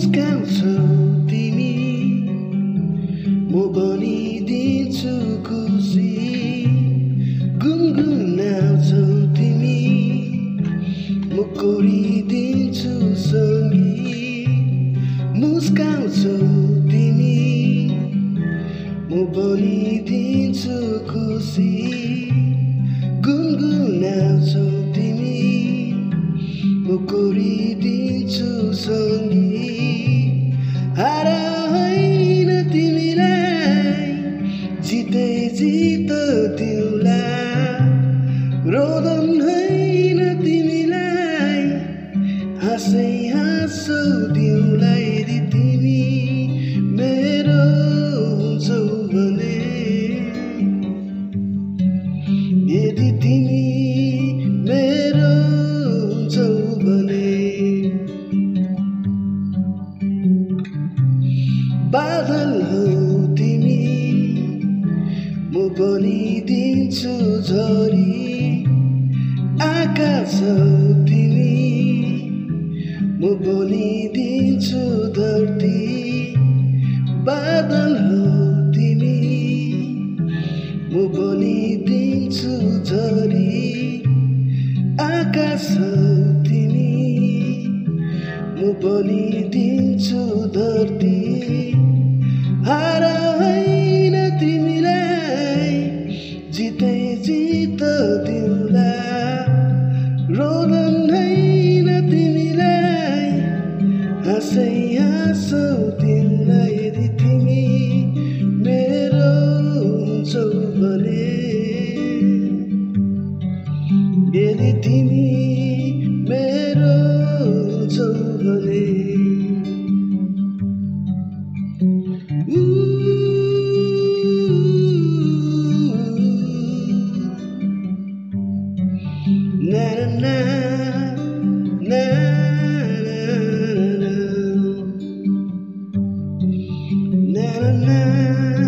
मुस्काउँछौ तिमी, म बनिदिन्छु खुसी। गुनगुनाउँछौ तिमी, म कोरिदिन्छु सँगी। मुस्काउँछौ तिमी, म बनिदिन्छु खुसी। गुनगुनाउँछौ तिमी, म कोरिदिन्छु सँगी। हार होइन तिमीलाई, जिते जित दिउँला। रोदन होइन तिमीलाई, हाँसै हाँसौ दिउँला। यदि तिमी मेरो हुन्छौ भने, यदि तिमी मेरो हुन्छौ भने। बादल हौ तिमी, म बनिदिन्छु झरी। आकाश हौ तिमी, म बनिदिन्छु धरती। बादल हौ तिमी, म बनिदिन्छु झरी। आकाश हौ तिमी, म बनिदिन्छु धरती। हार होइन तिमीलाई, जिते जित दिउँला। रोदन होइन तिमीलाई, हाँसै हाँसौ दिउँला। यदि तिमी मेरो हुन्छौ भने, यदि तिमी मेरो हुन्छौ भने। Na na na na na na na na.